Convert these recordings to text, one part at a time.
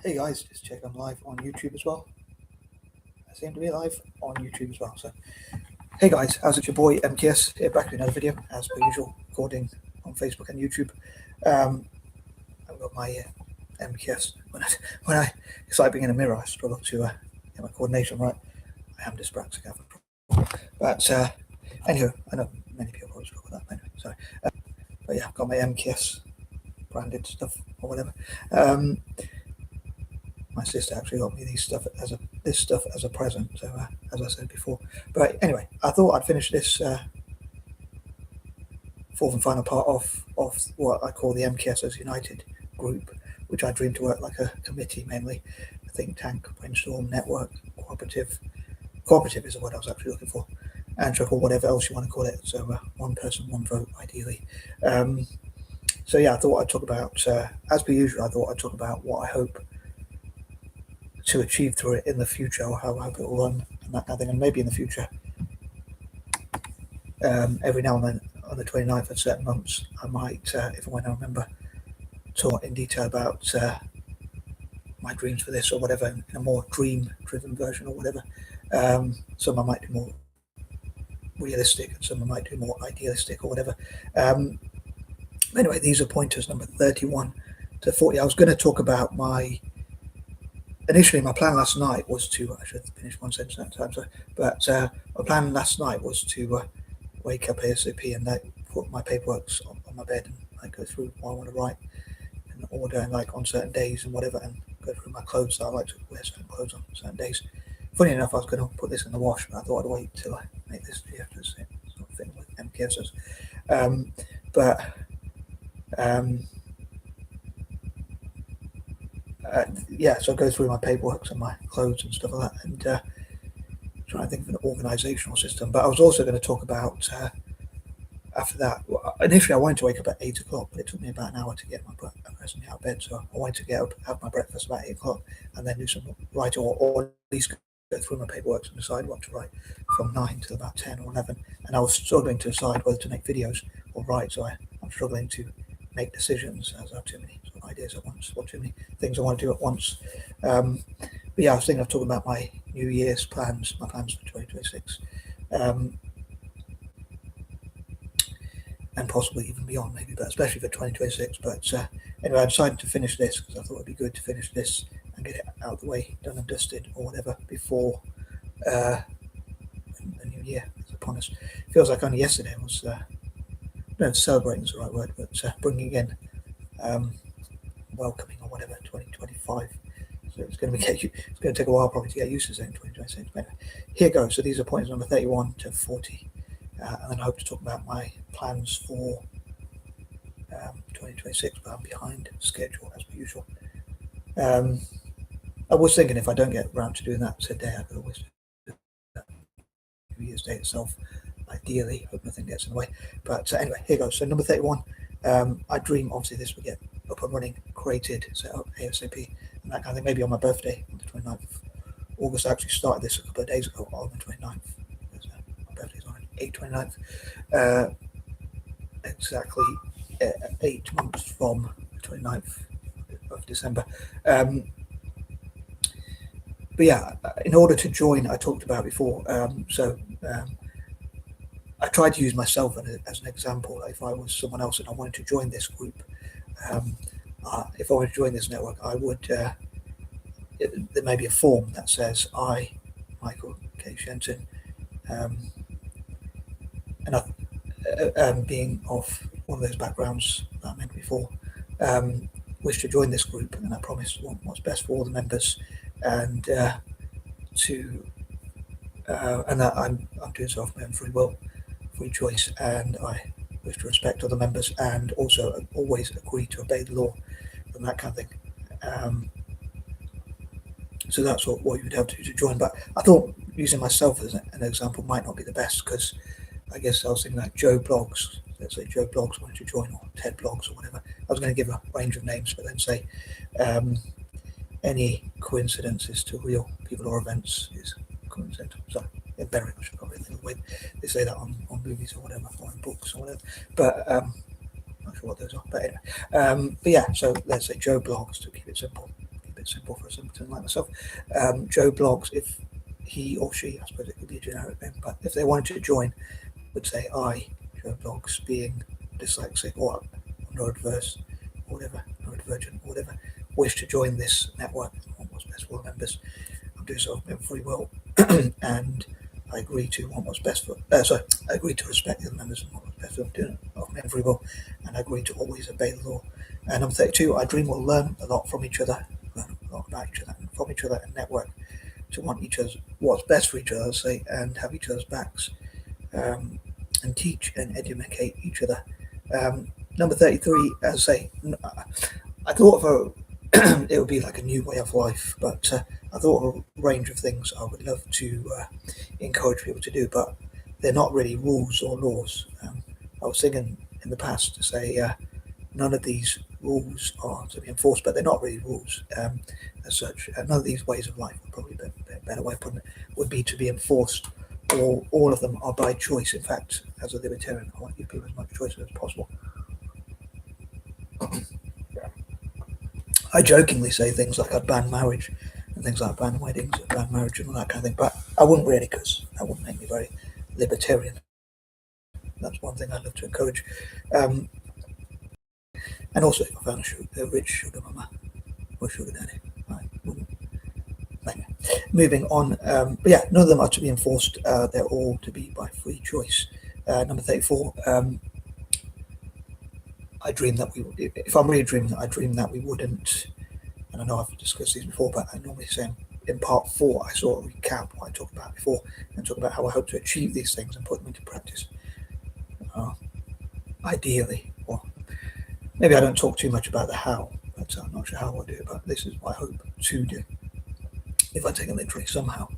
Hey guys, just check I'm live on YouTube as well. I seem to be live on YouTube as well. So, hey guys, how's it? Your boy M.K.S here, back with another video as per usual, recording on Facebook and YouTube. I've got my M.K.S. When I it's like being in a mirror, I struggle to get my coordination right. I am dyspraxic, but anyway, I know many people probably struggle with that. Anyway, sorry, but yeah, I've got my M.K.S branded stuff or whatever. My sister actually got me this stuff as a present. So as I said before, but anyway, I thought I'd finish this fourth and final part of what I call the M.K.S United group, which I dream to work like a committee, mainly a think tank, brainstorm, network, cooperative. Cooperative is the word I was actually looking for, and or whatever else you want to call it. So one person, one vote, ideally. So yeah, I thought I'd talk about, as per usual, I thought I'd talk about what I hope to achieve through it in the future, or how I hope it will run, and that kind of thing. And maybe in the future, every now and then on the 29th of certain months, I might, if and when I remember, talk in detail about my dreams for this or whatever, in a more dream-driven version or whatever. Some I might do more realistic, and some I might do more idealistic or whatever. Anyway, these are pointers number 31 to 40. I was going to talk about initially my plan last night was to, I should finish one sentence at a time, sorry, but my plan last night was to wake up ASAP and put my paperwork on my bed and go through what I want to write in order, and on certain days and whatever, and go through my clothes. So I like to wear certain clothes on certain days. Funny enough, I was going to put this in the wash, but I thought I'd wait till I make this video because it's not fitting with M.K.S. Yeah, so I go through my paperwork and my clothes and stuff like that, and try and think of an organisational system. But I was also going to talk about after that. Initially, I wanted to wake up at 8 o'clock, but it took me about an hour to get my breakfast out of bed. So I wanted to get up, have my breakfast about 8 o'clock, and then do some writing, or at least go through my paperwork and decide what to write from 9 till about 10 or 11. And I was struggling to decide whether to make videos or write. So I'm struggling to make decisions, as I have too many sort of ideas at once, or too many things I want to do at once. But yeah, I was thinking of talking about my New Year's plans, my plans for 2026, and possibly even beyond, maybe, but especially for 2026. But anyway, I decided to finish this because I thought it'd be good to finish this and get it out of the way, done and dusted, or whatever, before the new year is upon us. It feels like only yesterday was. No, celebrating is the right word, but bringing in, welcoming or whatever, 2025. So it's going to take a while probably to get used to saying 2026. But here goes. So these are points number 31 to 40, and then I hope to talk about my plans for 2026, but I'm behind schedule as per usual. I was thinking if I don't get around to doing that today, I could always do that New Year's Day itself. Ideally, hope nothing gets in the way. But anyway, here goes. So number 31, I dream obviously this will get up and running, created, set up ASAP, and that kind of thing. Maybe on my birthday on the 29th of August. I actually started this a couple of days ago on the 29th. Because, my birthday's on 8/29. Exactly 8 months from the 29th of December. But yeah, in order to join, I talked about before. I tried to use myself as an example. If I was someone else and I wanted to join this group, if I wanted to join this network, I would. There may be a form that says I, Michael K. Shenton, and being of one of those backgrounds that I mentioned before, wish to join this group, and I promise what's best for all the members, and that I'm doing so of my own free will, free choice, and I wish to respect other members, and also always agree to obey the law and that kind of thing. So that's what you would have to do to join. But I thought using myself as an example might not be the best, because I guess I was thinking like Joe Blogs, let's say Joe Blogs wanted to join, or Ted Blogs or whatever. I was going to give a range of names, but then say any coincidences to real people or events is coincidental. So very much probably the way they say that on movies or whatever, or in books or whatever. But Not sure what those are, but anyway. But yeah, so let's say Joe blogs, to keep it simple for a simpleton like myself. Joe blogs, if he or she, I suppose it could be a generic name, but if they wanted to join, would say, I, Joe blogs, being dyslexic or neurodiverse or whatever, neurodivergent or whatever, wish to join this network, want what's best for the members. I'll do so of free will, and I agree to want what's best for. I agree to respect the members and want what's best for them, doing it of free will, and I agree to always obey the law. And number 32, I dream we'll learn a lot from each other, learn a lot about each other and from each other, and network to want each other's what's best for each other, say, and have each other's backs, and teach and educate each other. Number 33, as I say, I thought of it would be like a new way of life, but I thought of a range of things I would love to encourage people to do, but they're not really rules or laws. I was thinking in the past to say none of these rules are to be enforced, but they're not really rules as such. None of these ways of life, would probably be a better way of putting it, would be to be enforced. All of them are by choice. In fact, as a libertarian, I want to give people as much choice as possible. I jokingly say things like I'd ban marriage and things like ban weddings and ban marriage and all that kind of thing, but I wouldn't really, because that wouldn't make me very libertarian. That's one thing I'd love to encourage. And also, if I found a rich sugar mama or sugar daddy, I wouldn't. Anyway, moving on. But yeah, none of them are to be enforced. They're all to be by free choice. Number 34. I dream that if I'm really dreaming, I dream that we wouldn't, and I know I've discussed these before, but I normally say in part 4, I sort of recap what I talked about before and talk about how I hope to achieve these things and put them into practice. Ideally, or maybe I don't talk too much about the how, but I'm not sure how I'll do it, but this is what I hope to do, if I take it literally somehow.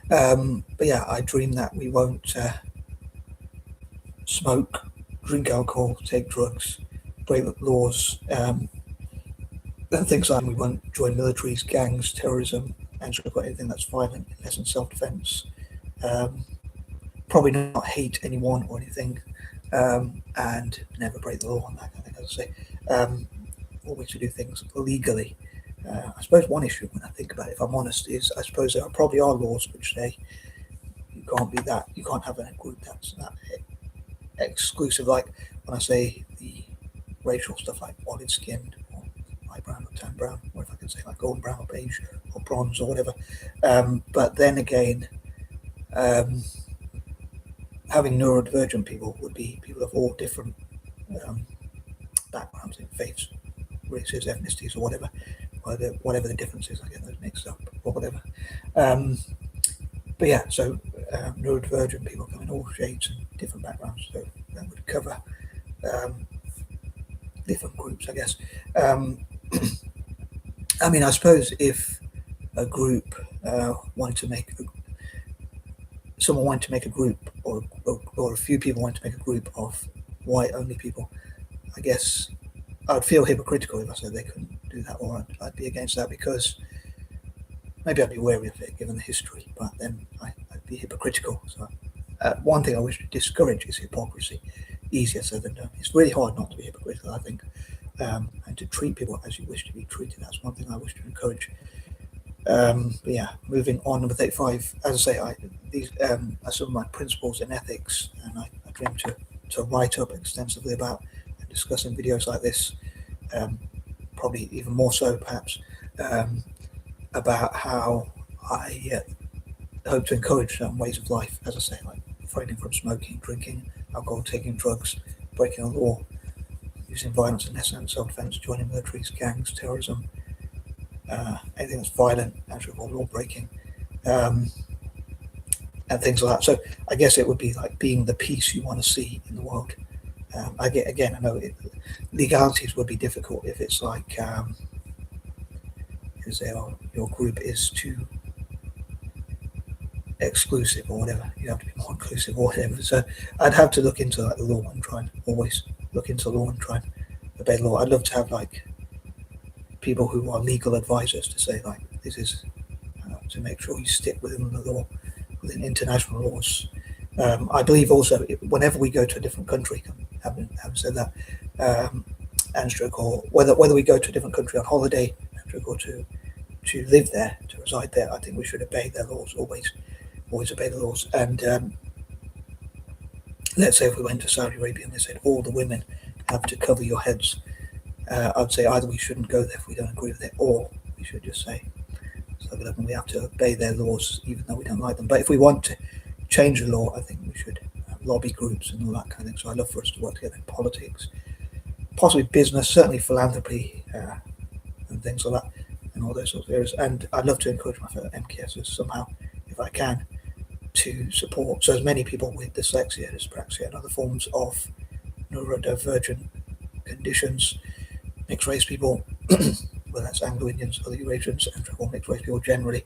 But yeah, I dream that we won't smoke, drink alcohol, take drugs, break the laws, and things like we won't join militaries, gangs, terrorism, and sort of anything that's violent, unless in self-defense. Probably not hate anyone or anything, and never break the law and that kind of thing, as I say. Always to do things legally. I suppose one issue when I think about it, if I'm honest, is I suppose there probably are laws which say you can't have a group that's that exclusive. Like when I say the racial stuff, like olive skinned or light brown or tan brown, or if I can say like golden brown or beige or bronze or whatever. But then again, having neurodivergent people would be people of all different backgrounds, in faiths, races, ethnicities, or whatever. Whatever the difference is, I get those mixed up or whatever. But yeah, so neurodivergent people come in all shades and different backgrounds, so that would cover different groups, I guess. I mean, I suppose if a group someone wanted to make a group, or a few people wanted to make a group of white-only people, I guess I'd feel hypocritical if I said they couldn't do that, or I'd be against that, because maybe I'd be wary of it given the history, but then I'd be hypocritical. So one thing I wish to discourage is hypocrisy. Easier said than done. It's really hard not to be hypocritical, I think, and to treat people as you wish to be treated. That's one thing I wish to encourage. But yeah, moving on, number 35. As I say, these are some of my principles in ethics, and I dream to write up extensively about and discuss in videos like this, probably even more so perhaps, about how I hope to encourage certain ways of life, as I say, like refraining from smoking, drinking, alcohol, taking drugs, breaking the law, using violence and self-defense, joining militaries, gangs, terrorism, anything that's violent, actually law breaking, and things like that. So I guess it would be like being the peace you want to see in the world. I know legalities would be difficult if it's like your group is too exclusive or whatever. You have to be more inclusive or whatever. So I'd have to look into like the law and try and always look into the law and try and obey the law. I'd love to have like people who are legal advisors to say like this is to make sure you stick within the law, within international laws, I believe also whenever we go to a different country, having said that, and stroke, or whether we go to a different country on holiday, and stroke, or to live there, to reside there, I think we should obey their laws, always obey the laws. And let's say if we went to Saudi Arabia and they said all the women have to cover your heads, I'd say either we shouldn't go there if we don't agree with it, or we should just say, so we have to obey their laws even though we don't like them. But if we want to change the law, I think we should lobby groups and all that kind of thing. So I'd love for us to work together in politics, possibly business, certainly philanthropy, and things like that, and all those sorts of areas. And I'd love to encourage my fellow M.K.Sers somehow, if I can, to support so as many people with dyslexia, dyspraxia, and other forms of neurodivergent conditions, mixed race people, whether that's Anglo-Indians, other Eurasians, and mixed race people generally,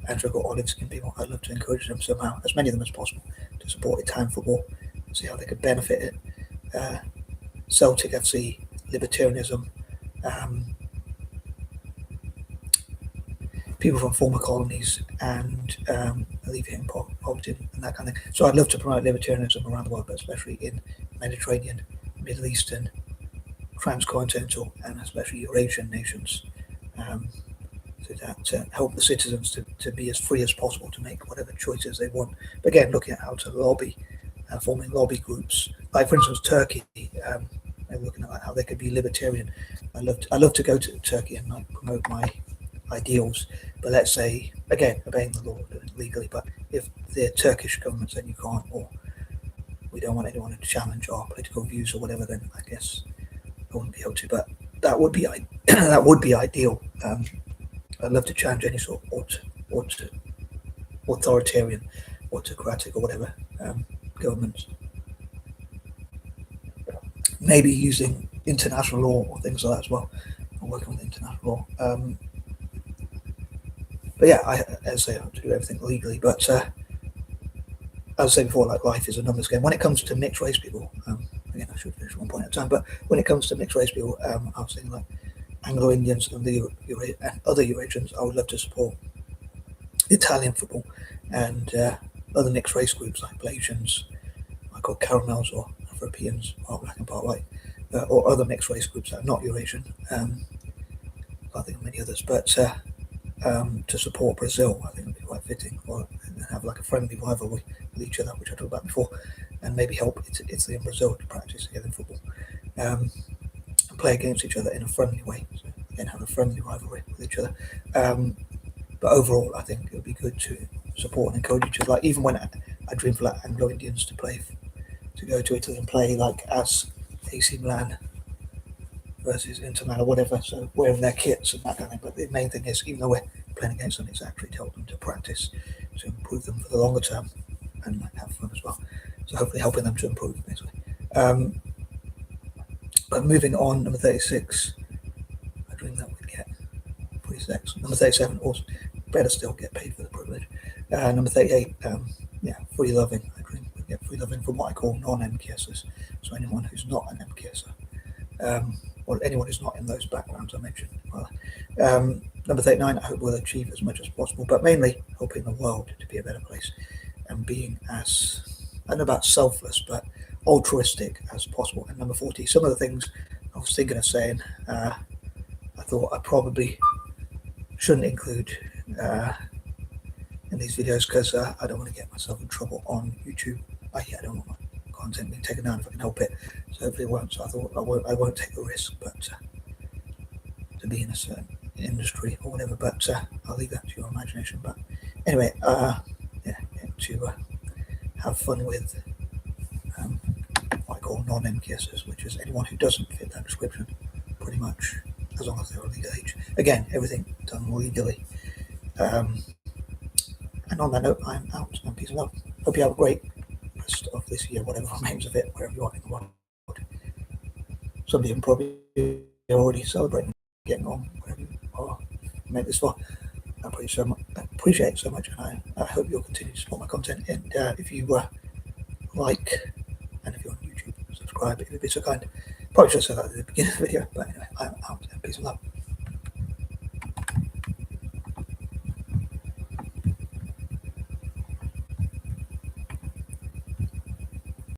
and olive skin people. I'd love to encourage them somehow, as many of them as possible, to support Italian football, see how they could benefit it. Celtic FC, libertarianism, people from former colonies, and alleviating poverty and that kind of thing. So I'd love to promote libertarianism around the world, but especially in Mediterranean, Middle Eastern, transcontinental, and especially Eurasian nations, so that to help the citizens to be as free as possible to make whatever choices they want. But again, looking at how to lobby, forming lobby groups, like for instance Turkey. Looking at how they could be libertarian. I love to go to Turkey and like promote my ideals, but let's say again obeying the law, doing it legally. But if the Turkish government said you can't, or we don't want anyone to challenge our political views or whatever, then I guess I wouldn't be able to. But that would be that would be ideal. I'd love to challenge any sort of authoritarian, autocratic, or whatever governments. Maybe using international law or things like that as well, or working with international law. But yeah, as I say, I have to do everything legally. But as I say before, like life is a numbers game. When it comes to mixed race people, again, I should finish one point at a time. But when it comes to mixed race people, I was thinking like Anglo-Indians and other Eurasians. I would love to support Italian football and other mixed race groups like Blasians, I call caramels, or Europeans, part black and part white, or other mixed race groups that are not Eurasian. I think of many others, but to support Brazil, I think would be quite fitting, or have like a friendly rivalry with each other, which I talked about before, and maybe help Italy and Brazil to practice together in football, and play against each other in a friendly way. So again, have a friendly rivalry with each other. But overall, I think it would be good to support and encourage each other. Like even when I dream for like Anglo-Indians to go to Italy and play like as AC Milan versus Inter Milan or whatever, so wearing their kits and that kind of thing. But the main thing is, even though we're playing against them, it's actually to help them to practice, to improve them for the longer term, and like have fun as well. So hopefully helping them to improve, basically. But moving on, number 36, I dream that we'd get 46. Number 37, also better still, get paid for the privilege. Number 38, free loving. I dream we'd get free loving from what I call non-M.K.Sers. So anyone who's not an M.K.Ser, or anyone who's not in those backgrounds I mentioned. Number 39, I hope we'll achieve as much as possible, but mainly helping the world to be a better place and being as, I don't know about selfless, but altruistic as possible. And number 40, some of the things I was thinking of saying, I thought I probably shouldn't include in these videos because I don't want to get myself in trouble on YouTube. I don't want my content being taken down if I can help it, so hopefully it won't. So I thought I won't take the risk, but to be in a certain industry or whatever. But I'll leave that to your imagination. But anyway, to have fun with what I call non-M.K.Sers, which is anyone who doesn't fit that description, pretty much, as long as they're of legal age. Again, everything done legally. And on that note, I'm out, and peace and love. Hope you have a great rest of this year, whatever remains of it, wherever you are in the world. Some of you probably already celebrating, getting on, wherever you are, make this far. I appreciate it so much, and I hope you'll continue to support my content. And if you like, and if you're on YouTube, subscribe if you'd be so kind. Probably should have said that at the beginning of the video, but anyway, I'm out, and peace and love.